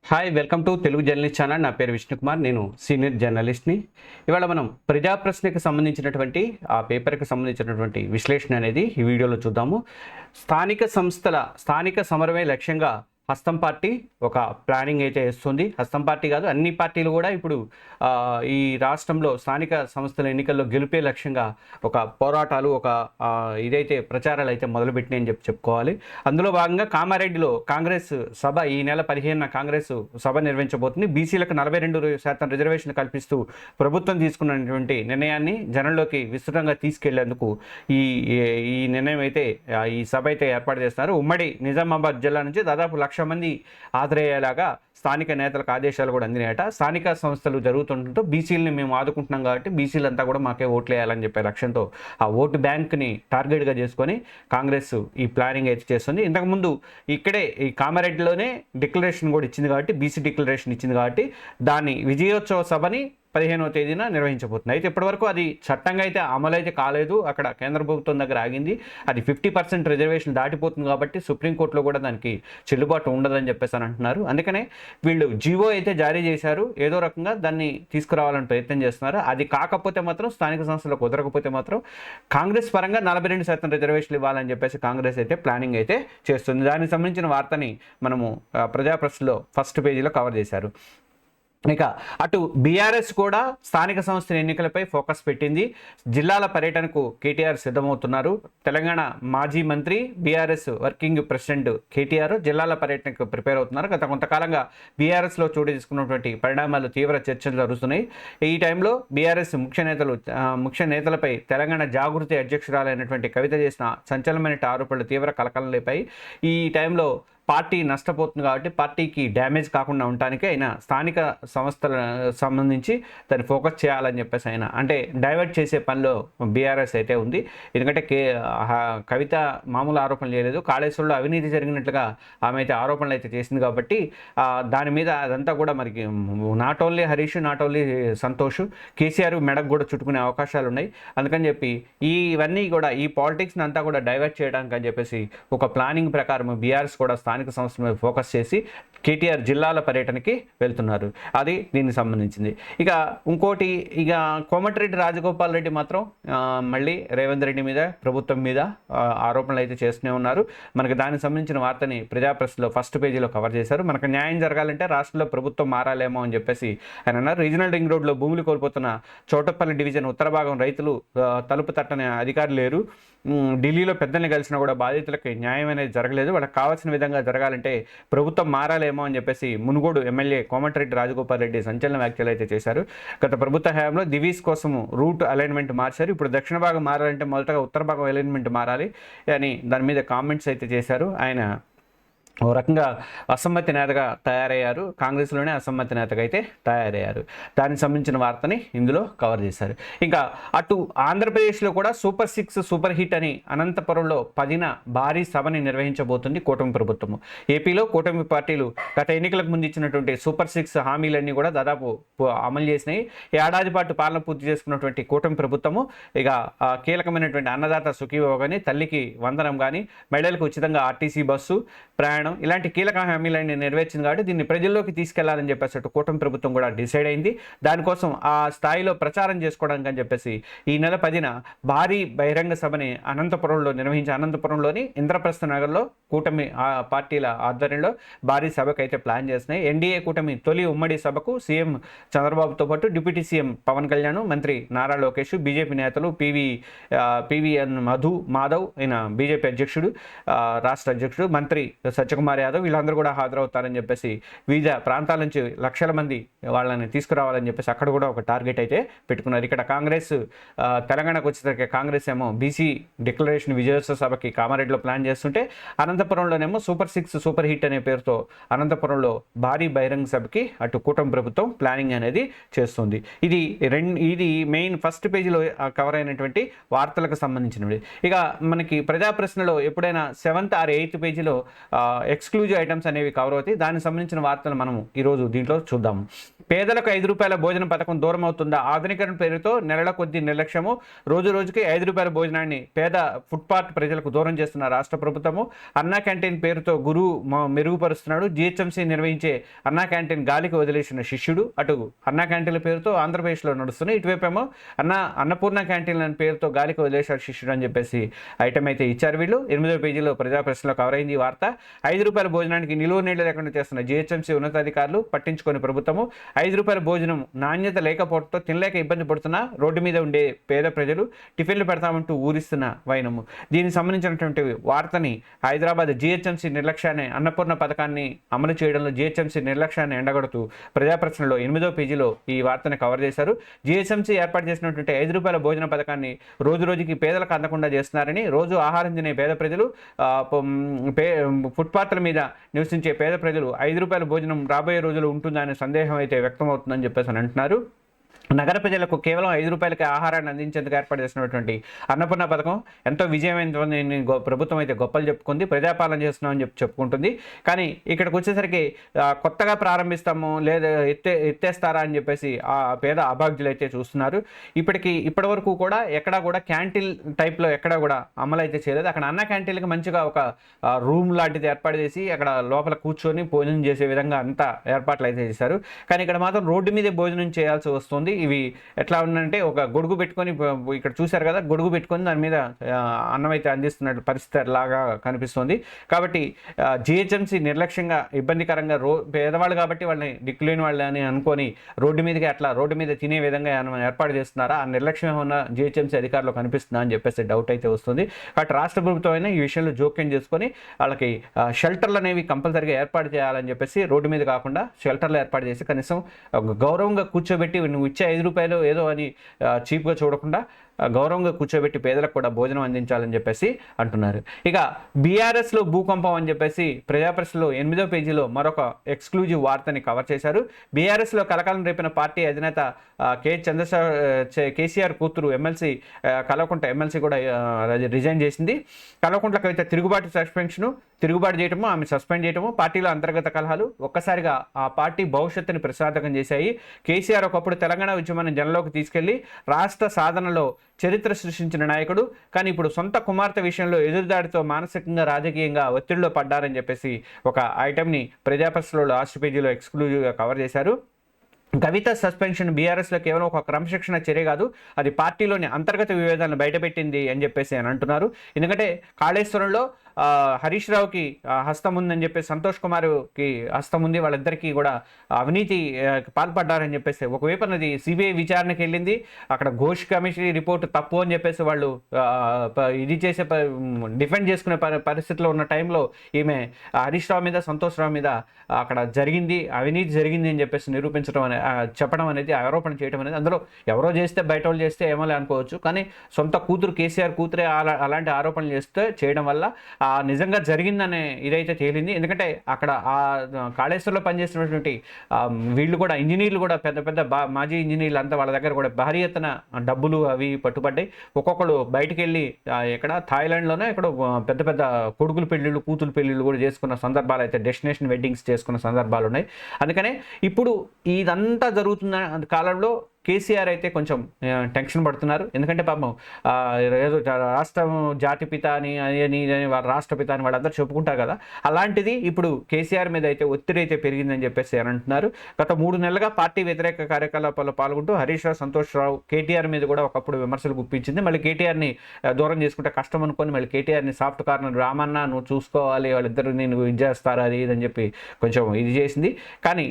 Hi welcome to Telugu journalist channel. నా పేరు విష్ణుకుమార్, నేను సీనియర్ జర్నలిస్ట్ని. ఇవాళ మనం ప్రజా ప్రశ్నకి సంబంధించినటువంటి ఆ పేపర్కి సంబంధించినటువంటి విశ్లేషణ అనేది ఈ వీడియోలో చూద్దాము. స్థానిక సమరమే లక్ష్యంగా హస్తం పార్టీ ఒక ప్లానింగ్ అయితే వేస్తుంది. హస్తం పార్టీ కాదు, అన్ని పార్టీలు కూడా ఇప్పుడు ఈ రాష్ట్రంలో స్థానిక సంస్థల ఎన్నికల్లో గెలిపే లక్ష్యంగా ఒక పోరాటాలు ఇదైతే ప్రచారాలు అయితే మొదలుపెట్టినాయి అని చెప్పుకోవాలి. అందులో భాగంగా కామారెడ్డిలో కాంగ్రెస్ సభ ఈ నెల 15న కాంగ్రెస్ సభ నిర్వహించబోతుంది. బీసీలకు 42% రిజర్వేషన్ కల్పిస్తూ ప్రభుత్వం తీసుకున్నటువంటి నిర్ణయాన్ని జనంలోకి విస్తృతంగా తీసుకెళ్లేందుకు ఈ ఈ నిర్ణయం అయితే ఈ సభ అయితే ఏర్పాటు చేస్తున్నారు. ఉమ్మడి నిజామాబాద్ జిల్లా నుంచి దాదాపు 1,00,000 మంది హాజరయ్యేలాగా స్థానిక నేతలకు ఆదేశాలు కూడా అందినాయట. స్థానిక సంస్థలు జరుగుతుండటంతో బీసీలని మేము ఆదుకుంటున్నాం కాబట్టి బీసీలంతా కూడా మాకే ఓట్లు వేయాలని చెప్పే లక్ష్యంతో ఆ ఓటు బ్యాంక్ని టార్గెట్గా చేసుకొని కాంగ్రెస్ ఈ ప్లానింగ్ అయితే చేస్తుంది. ఇంతకుముందు ఇక్కడే ఈ కామారెడ్డిలోనే డిక్లరేషన్ కూడా ఇచ్చింది కాబట్టి, బీసీ డిక్లరేషన్ ఇచ్చింది కాబట్టి దాని విజయోత్సవ సభని 15వ తేదీన నిర్వహించబోతుంది. అయితే ఇప్పటివరకు అది చట్టంగా అయితే అమలు అయితే కాలేదు. అక్కడ కేంద్ర ప్రభుత్వం దగ్గర ఆగింది. అది 50% రిజర్వేషన్ దాటిపోతుంది కాబట్టి సుప్రీంకోర్టులో కూడా దానికి చెల్లుబాటు ఉండదని చెప్పేసి అని అంటున్నారు. అందుకనే వీళ్ళు జీవో అయితే జారీ చేశారు. ఏదో రకంగా దాన్ని తీసుకురావాలని ప్రయత్నం చేస్తున్నారు. అది కాకపోతే మాత్రం, స్థానిక సంస్థలు కుదరకపోతే మాత్రం కాంగ్రెస్ పరంగా 42% రిజర్వేషన్లు ఇవ్వాలని చెప్పేసి కాంగ్రెస్ అయితే ప్లానింగ్ అయితే చేస్తుంది. దానికి సంబంధించిన వార్తని మనము ప్రజాప్రెస్లో ఫస్ట్ పేజీలో కవర్ చేశారు. ఇక అటు బీఆర్ఎస్ కూడా స్థానిక సంస్థల ఎన్నికలపై ఫోకస్ పెట్టింది. జిల్లాల పర్యటనకు కేటీఆర్ సిద్ధమవుతున్నారు. తెలంగాణ మాజీ మంత్రి, బీఆర్ఎస్ వర్కింగ్ ప్రెసిడెంట్ కేటీఆర్ జిల్లాల పర్యటనకు ప్రిపేర్ అవుతున్నారు. గత కొంతకాలంగా బీఆర్ఎస్లో చోటు తీసుకున్నటువంటి పరిణామాలు తీవ్ర చర్చలు జరుగుతున్నాయి. ఈ టైంలో బీఆర్ఎస్ ముఖ్య నేతలపై తెలంగాణ జాగృతి అధ్యక్షురాలైనటువంటి కవిత చేసిన సంచలనమైన ఆరోపణలు తీవ్ర కలకలం లేపాయి. ఈ టైంలో పార్టీ నష్టపోతుంది కాబట్టి పార్టీకి డ్యామేజ్ కాకుండా ఉండటానికి ఆయన స్థానిక సంస్థల సంబంధించి దాన్ని ఫోకస్ చేయాలని చెప్పేసి ఆయన అంటే డైవర్ట్ చేసే పనిలో బీఆర్ఎస్ అయితే ఉంది. ఎందుకంటే కవిత మామూలు ఆరోపణలు చేయలేదు. కాళేశ్వరంలో అవినీతి జరిగినట్లుగా ఆమె అయితే ఆరోపణలు అయితే చేసింది కాబట్టి దాని మీద అదంతా కూడా మనకి not only Harish, not only Santosh, KCR మెడకు కూడా చుట్టుకునే అవకాశాలు ఉన్నాయి. అందుకని చెప్పి ఇవన్నీ కూడా ఈ పాలిటిక్స్ని అంతా కూడా డైవర్ట్ చేయడానికి అని చెప్పేసి ఒక ప్లానింగ్ ప్రకారం బీఆర్ఎస్ కూడా స్థానిక సంస్థల మీద ఫోకస్ చేసి కేటీఆర్ జిల్లాల పర్యటనకి వెళ్తున్నారు. అది దీనికి సంబంధించింది. ఇక ఇంకోటి, కోమటిరెడ్డి రాజగోపాల్ రెడ్డి మాత్రం మళ్ళీ రేవంత్ రెడ్డి మీద, ప్రభుత్వం మీద ఆరోపణలు అయితే చేస్తూనే ఉన్నారు. మనకు దానికి సంబంధించిన వార్తని ప్రజాప్రెస్లో ఫస్ట్ పేజీలో కవర్ చేశారు. మనకు న్యాయం జరగాలంటే రాష్ట్రంలో ప్రభుత్వం మారాలేమో అని చెప్పేసి ఆయన అన్నారు. రీజనల్ రింగ్ రోడ్లో భూములు కోల్పోతున్న చౌటప్పల్లి డివిజన్ ఉత్తర భాగం రైతులు తలుపు తట్టని అధికారులు లేరు. ఢిల్లీలో పెద్దల్ని కలిసినా కూడా బాధితులకు న్యాయం అనేది జరగలేదు. వాళ్ళకి కావాల్సిన విధంగా జరగాలంటే ప్రభుత్వం మారాలేమో అని చెప్పేసి మునుగోడు ఎమ్మెల్యే కోమటిరెడ్డి రాజగోపాల్ రెడ్డి సంచలన వ్యాఖ్యలు అయితే చేశారు. గత ప్రభుత్వ హయాంలో దివీస్ కోసం రూట్ అలైన్మెంట్ మార్చారు. ఇప్పుడు దక్షిణ భాగం మారాలంటే మొదటగా ఉత్తర భాగం అలైన్మెంట్ మారాలి అని దాని మీద కామెంట్స్ అయితే చేశారు. ఆయన ఓ రకంగా అసమ్మతి నేతగా తయారయ్యారు. కాంగ్రెస్లోనే అసమ్మతి నేతగా అయితే తయారయ్యారు. దానికి సంబంధించిన వార్తని ఇందులో కవర్ చేశారు. ఇంకా అటు ఆంధ్రప్రదేశ్లో కూడా సూపర్ 6 సూపర్ హిట్ అని అనంతపురంలో 10న భారీ సభని నిర్వహించబోతుంది కూటమి ప్రభుత్వము. ఏపీలో కూటమి పార్టీలు గత ఎన్నికలకు ముందు ఇచ్చినటువంటి సూపర్ 6 హామీలన్నీ కూడా దాదాపు అమలు చేసినాయి. ఏడాది పాటు పాలన పూర్తి చేసుకున్నటువంటి కూటమి ప్రభుత్వము ఇక కీలకమైనటువంటి అన్నదాత సుఖీభవ కానీ, తల్లికి వందనం కానీ, మహిళలకు ఉచితంగా ఆర్టీసీ బస్సు ప్రయాణం, ఇలాంటి కీలక హామీలన్నీ నెరవేర్చింది కాబట్టి దీన్ని ప్రజల్లోకి తీసుకెళ్లాలని చెప్పేసి కూటమి ప్రభుత్వం కూడా డిసైడ్ అయింది. దానికోసం ఆ స్థాయిలో ప్రచారం చేసుకోవడానికి అని చెప్పేసి ఈ నెల 10న భారీ బహిరంగ సభని అనంతపురంలోని ఇంద్రప్రస్థ నగర్లో కూటమి పార్టీల ఆధ్వర్యంలో భారీ సభకు అయితే ప్లాన్ చేస్తున్నాయి. ఎన్డీఏ కూటమి తొలి ఉమ్మడి సభకు సీఎం చంద్రబాబుతో పాటు డిప్యూటీ సీఎం పవన్ కళ్యాణ్, మంత్రి నారా లోకేష్, బీజేపీ నేతలు పివిఎన్ మాధవ్ ఈయన బీజేపీ అధ్యక్షుడు, రాష్ట్ర అధ్యక్షుడు, మంత్రి సత్యకుమార్ యాదవ్ వీళ్ళందరూ కూడా హాజరవుతారని చెప్పేసి వివిధ ప్రాంతాల నుంచి లక్షల మంది వాళ్ళని తీసుకురావాలని చెప్పేసి అక్కడ కూడా ఒక టార్గెట్ అయితే పెట్టుకున్నారు. ఇక్కడ కాంగ్రెస్ తెలంగాణకు వచ్చేసరికి కాంగ్రెస్ ఏమో బీసీ డిక్లరేషన్ విజయోత్సవ సభకి కామారెడ్డిలో ప్లాన్ చేస్తుంటే, అనంతపురంలోనేమో సూపర్ 6 సూపర్ హిట్ అనే పేరుతో అనంతపురంలో భారీ బహిరంగ సభకి అటు కూటమి ప్రభుత్వం ప్లానింగ్ అనేది చేస్తుంది. ఇది మెయిన్ ఫస్ట్ పేజీలో కవర్ అయినటువంటి వార్తలకు సంబంధించినవి. ఇక మనకి ప్రజా ప్రశ్నలో ఎప్పుడైనా 7th or 8th పేజీలో ఎక్స్క్లూజివ్ ఐటమ్స్ అనేవి కవర్ అవుతాయి. దానికి సంబంధించిన వార్తలు మనం ఈరోజు దీంట్లో చూద్దాము. పేదలకు రూ. 5 భోజన పథకం దూరం అవుతుందా? ఆధునీకరణ పేరుతో నెలల కొద్ది నిర్లక్ష్యము, రోజు రోజుకి రూ. 5 భోజనాన్ని పేద ఫుట్పాత్ ప్రజలకు దూరం చేస్తున్న రాష్ట్ర ప్రభుత్వము. అన్నా క్యాంటీన్ పేరుతో గురువు మెరుగుపరుస్తున్నాడు. జిహెచ్ఎంసీ నిర్వహించే అన్నా క్యాంటీన్ గాలికి వదిలేసిన శిష్యుడు. అటు అన్నా క్యాంటీన్ల పేరుతో ఆంధ్రప్రదేశ్లో నడుస్తున్నాయి, ఇటువైపేమో అన్నపూర్ణ క్యాంటీన్ల పేరుతో గాలికి వదిలేశాడు శిష్యుడు అని చెప్పేసి ఐటమ్ అయితే ఇచ్చారు వీళ్ళు. 8వ పేజీలో ప్రజా ప్రశ్నలో కవర్ అయింది ఈ వార్త. రూ. 5 భోజనానికి నిలువ నీళ్లు లేకుండా చేస్తున్న జిహెచ్ఎంసీ ఉన్నతాధికారులు, పట్టించుకొని ప్రభుత్వము. రూ. 5 భోజనం నాణ్యత లేకపోవడంతో తినలేక ఇబ్బంది పడుతున్న రోడ్డు మీద ఉండే పేద ప్రజలు టిఫిన్లు పెడతామంటూ ఊరిస్తున్న వైనము. దీనికి సంబంధించినటువంటి వార్తని హైదరాబాద్ జిహెచ్ఎంసీ నిర్లక్ష్యాన్ని, అన్నపూర్ణ పథకాన్ని అమలు చేయడంలో జిహెచ్ఎంసీ నిర్లక్ష్యాన్ని ఎండగడుతూ ప్రజాప్రశ్నలో 8వ పేజీలో ఈ వార్తని కవర్ చేశారు. జిహెచ్ఎంసీ ఏర్పాటు చేసినటువంటి రూ. 5 భోజన పథకాన్ని రోజు రోజుకి పేదలకు అందకుండా చేస్తున్నారని, రోజు ఆహారం తినే పేద ప్రజలు, ఫుట్పాత్ల మీద నివసించే పేద ప్రజలు రూ. 5 భోజనం రాబోయే రోజులు ఉంటుందనే సందేహం అయితే వ్యక్తమవుతుందని చెప్పేసి అని అంటున్నారు. నగర ప్రజలకు కేవలం రూ. 5 ఆహారాన్ని అందించేందుకు ఏర్పాటు చేసినటువంటి అన్నపూర్ణ పథకం ఎంతో విజయవంతమైన ప్రభుత్వం అయితే గొప్పలు చెప్పుకుంది, ప్రజాపాలన చేస్తున్నామని చెప్పుకుంటుంది. కానీ ఇక్కడికి వచ్చేసరికి కొత్తగా ప్రారంభిస్తాము లేదా ఎత్తేస్తారా అని చెప్పేసి ఆ పేద అభాగ్యులు అయితే చూస్తున్నారు. ఇప్పటి వరకు కూడా ఎక్కడా కూడా క్యాంటీన్ టైప్లో ఎక్కడా కూడా అమలు అయితే చేయలేదు. అక్కడ అన్న క్యాంటీన్కి మంచిగా ఒక రూమ్ లాంటిది ఏర్పాటు చేసి అక్కడ లోపల కూర్చొని భోజనం చేసే విధంగా అంతా ఏర్పాట్లు అయితే చేశారు. కానీ ఇక్కడ మాత్రం రోడ్డు మీదే భోజనం చేయాల్సి వస్తుంది. ఇవి ఎట్లా ఉందంటే ఒక గొడుగు పెట్టుకొని, ఇక్కడ చూశారు కదా, గొడుగు పెట్టుకొని దాని మీద అన్నం అయితే అందిస్తున్నట్టు పరిస్థితి లాగా కనిపిస్తుంది. కాబట్టి జిహెచ్ఎంసీ నిర్లక్ష్యంగా, ఇబ్బందికరంగా పేదవాళ్ళు కాబట్టి వాళ్ళని దిక్కులేని వాళ్ళని అనుకొని రోడ్డు మీద తినే విధంగా ఏర్పాటు చేస్తున్నారా, ఆ నిర్లక్ష్యం ఏమన్నా జిహెచ్ఎంసీ అధికారులు కనిపిస్తుందా అని చెప్పేసి డౌట్ అయితే వస్తుంది. కాబట్టి రాష్ట్ర ప్రభుత్వం అయినా ఈ విషయంలో జోక్యం చేసుకొని వాళ్ళకి షెల్టర్లు అనేవి కంపల్సరీగా ఏర్పాటు చేయాలని చెప్పేసి, రోడ్డు మీద కాకుండా షెల్టర్లు ఏర్పాటు చేసి కనీసం గౌరవంగా కూర్చోబెట్టి నువ్వు ఇచ్చే రూ. 5 ఏదో అని చీప్గా చూడకుండా గౌరవంగా కూర్చోబెట్టి పేదలకు కూడా భోజనం అందించాలని చెప్పేసి అంటున్నారు. ఇక బీఆర్ఎస్లో భూకంపం అని చెప్పేసి ప్రజాప్రశ్నలో 8వ పేజీలో మరొక ఎక్స్క్లూజివ్ వార్తని కవర్ చేశారు. బీఆర్ఎస్లో కలకలం రేపిన పార్టీ అధినేత కేసీఆర్ కూతురు ఎమ్మెల్సీ కల్వకుంట్ల ఎమ్మెల్సీ కూడా రిజైన్ చేసింది. కల్వకుంట్ల కవిత తిరుగుబాటు చేయటము, ఆమె సస్పెండ్ చేయటము, పార్టీలో అంతర్గత కలహాలు ఒక్కసారిగా ఆ పార్టీ భవిష్యత్తుని ప్రశ్నార్థకం చేశాయి. కేసీఆర్ ఒకప్పుడు తెలంగాణ ఉద్యమాన్ని జనంలోకి తీసుకెళ్లి రాష్ట్ర సాధనలో చరిత్ర సృష్టించిన నాయకుడు. కానీ ఇప్పుడు సొంత కుమార్తె విషయంలో ఎదురుదాడితో మానసికంగా, రాజకీయంగా ఒత్తిడిలో పడ్డారని చెప్పేసి ఒక ఐటమ్ని ప్రజాప్రశ్నలో లాస్ట్ పేజీలో ఎక్స్క్లూజివ్గా కవర్ చేశారు. కవిత సస్పెన్షన్ బీఆర్ఎస్లో కేవలం ఒక క్రమశిక్షణ చర్య కాదు, అది పార్టీలోని అంతర్గత విభేదాలను బయటపెట్టింది అని చెప్పేసి అని అంటున్నారు. ఎందుకంటే కాళేశ్వరంలో హరీష్ రావుకి హస్తం ఉందని చెప్పేసి, సంతోష్ కుమార్కి హస్తం ఉంది, వాళ్ళిద్దరికీ కూడా అవినీతి పాల్పడ్డారని చెప్పేసి ఒకవైపు అన్నది సిబిఐ విచారణకి వెళ్ళింది. అక్కడ ఘోష్ కమిషన్ రిపోర్ట్ తప్పు అని చెప్పేసి వాళ్ళు ఇది చేసే డిఫెండ్ చేసుకునే పరిస్థితిలో ఉన్న టైంలో ఈమె హరీష్ రావు మీద, సంతోష్ రావు మీద అక్కడ అవినీతి జరిగింది అని చెప్పేసి చెప్పడం అనేది, ఆరోపణ చేయడం అనేది, అందులో ఎవరో చేస్తే బయట వాళ్ళు చేస్తే ఏమో అనుకోవచ్చు, కానీ సొంత కూతురు కేసీఆర్ కూతురే అలాంటి ఆరోపణలు చేయడం వల్ల నిజంగా జరిగిందనే ఇదైతే తేలింది. ఎందుకంటే అక్కడ ఆ కాళేశ్వరంలో పనిచేసినటువంటి వీళ్ళు కూడా ఇంజనీర్లు కూడా పెద్ద మాజీ ఇంజనీర్లు అంతా వాళ్ళ దగ్గర కూడా భారీ ఎత్తున డబ్బులు అవి పట్టుబడ్డాయి. ఒక్కొక్కరు బయటికి వెళ్ళి ఎక్కడ థాయిలాండ్లోనే ఇక్కడ పెద్ద కొడుకుల పెళ్ళిళ్ళు, కూతురు పెళ్ళిళ్ళు కూడా చేసుకున్న సందర్భాలు అయితే, డెస్టినేషన్ వెడ్డింగ్స్ చేసుకున్న సందర్భాలు ఉన్నాయి. అందుకనే ఇప్పుడు ఇదంతా జరుగుతున్న కాలంలో కేసీఆర్ అయితే కొంచెం టెన్షన్ పడుతున్నారు. ఎందుకంటే పాపం ఏదో రాష్ట్రం జాతిపిత అని రాష్ట్రపిత అని వాళ్ళందరూ చెప్పుకుంటారు కదా, అలాంటిది ఇప్పుడు కేసీఆర్ మీద అయితే ఒత్తిడి అయితే పెరిగిందని చెప్పేసి అని అంటున్నారు. గత 3 నెలలుగా పార్టీ వ్యతిరేక కార్యకలాపాల్లో పాల్గొంటూ హరీష్ రావు, సంతోష్ రావు కేటీఆర్ మీద కూడా ఒకప్పుడు విమర్శలు గుప్పించింది. మళ్ళీ కేటీఆర్ని దూరం చేసుకుంటే కష్టం అనుకొని మళ్ళీ కేటీఆర్ని సాఫ్ట్ కార్నర్, రామన్న నువ్వు చూసుకోవాలి, వాళ్ళిద్దరు నేను ఇది చేస్తారు అది ఇదని చెప్పి కొంచెం ఇది చేసింది. కానీ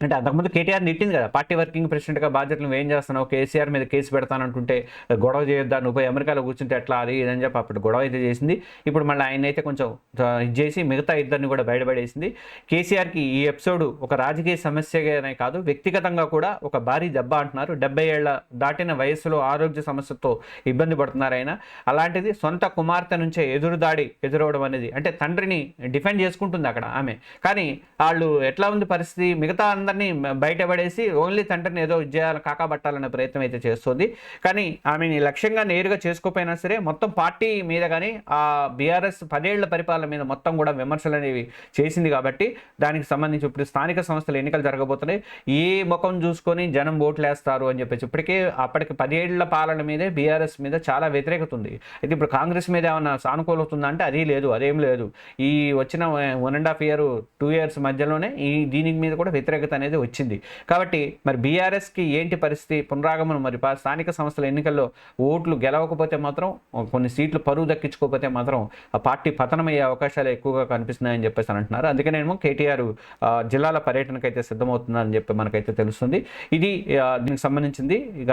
అంటే అంతకుముందు కేటీఆర్ తిట్టింది కదా, పార్టీ వర్కింగ్ ప్రెసిడెంట్గా బాధ్యతలు నువ్వేం చేస్తున్నావు, కేసీఆర్ మీద కేసు పెడతానంటుంటే గొడవ చేయొద్దా, నువ్వు అమెరికాలో కూర్చుంటే ఎట్లా అది ఇదని చెప్పి అప్పుడు గొడవ అయితే చేసింది. ఇప్పుడు మళ్ళీ ఆయన అయితే కొంచెం ఇది చేసి మిగతా ఇద్దరిని కూడా బయటపడేసింది. కేసీఆర్కి ఈ ఎపిసోడ్ ఒక రాజకీయ సమస్యగానే కాదు, వ్యక్తిగతంగా కూడా ఒక భారీ దెబ్బ అంటున్నారు. 70 ఏళ్ల దాటిన వయసులో ఆరోగ్య సమస్యతో ఇబ్బంది పడుతున్నారు ఆయన. అలాంటిది సొంత కుమార్తె నుంచే ఎదురవడం అనేది, అంటే తండ్రిని డిఫెండ్ చేసుకుంటుంది అక్కడ ఆమె, కానీ వాళ్ళు ఎట్లా ఉంది పరిస్థితి, మిగతా అందరినీ అందరినీ బయటపడేసి ఓన్లీ తండ్రిని ఏదో చేయాలి కాకాబట్టాలనే ప్రయత్నం అయితే చేస్తుంది. కానీ ఆమెని లక్ష్యంగా నేరుగా చేసుకోకపోయినా సరే మొత్తం పార్టీ మీద కానీ ఆ బీఆర్ఎస్ 10 ఏళ్ల పరిపాలన మీద మొత్తం కూడా విమర్శలు అనేవి చేసింది. కాబట్టి దానికి సంబంధించి ఇప్పుడు స్థానిక సంస్థల ఎన్నికలు జరగబోతున్నాయి. ఏ ముఖం చూసుకొని జనం ఓట్లు వేస్తారు అని చెప్పేసి అప్పటికి 10 ఏళ్ల పాలన మీదే బీఆర్ఎస్ మీద చాలా వ్యతిరేకత ఉంది. అయితే ఇప్పుడు కాంగ్రెస్ మీద ఏమన్నా సానుకూలత ఉందా అంటే అది లేదు, అదేం లేదు. ఈ వచ్చిన 1.5 year 2 years మధ్యలోనే దీని మీద కూడా వ్యతిరేకత అనేది వచ్చింది. కాబట్టి మరి బీఆర్ఎస్కి ఏంటి పరిస్థితి, పునరాగమనం, మరి స్థానిక సంస్థల ఎన్నికల్లో ఓట్లు గెలవకపోతే మాత్రం, కొన్ని సీట్లు పరువు దక్కించుకోకపోతే మాత్రం ఆ పార్టీ పతనమయ్యే అవకాశాలు ఎక్కువగా కనిపిస్తున్నాయని చెప్పేసి అంటున్నారు. అందుకనేమో కేటీఆర్ జిల్లాల పర్యటనకు అయితే సిద్ధమవుతుందని చెప్పి మనకైతే తెలుస్తుంది. ఇది దీనికి సంబంధించింది. ఇక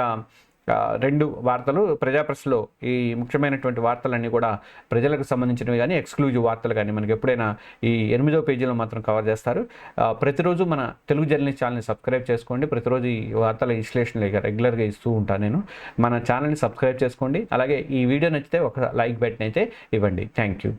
2 వార్తలు ప్రజాప్రెస్లో ఈ ముఖ్యమైనటువంటి వార్తలన్నీ కూడా ప్రజలకు సంబంధించినవి కానీ ఎక్స్క్లూజివ్ వార్తలు కానీ మనకి ఎప్పుడైనా ఈ 8వ పేజీలో మాత్రం కవర్ చేస్తారు. ప్రతిరోజు మన తెలుగు జర్నలిస్ట్ ఛానల్ని సబ్స్క్రైబ్ చేసుకోండి. ప్రతిరోజు ఈ వార్తల విశ్లేషణలు రెగ్యులర్గా ఇస్తూ ఉంటాను నేను. మన ఛానల్ని సబ్స్క్రైబ్ చేసుకోండి. అలాగే ఈ వీడియో నచ్చితే ఒక లైక్ బటన్ అయితే ఇవ్వండి. Thank you.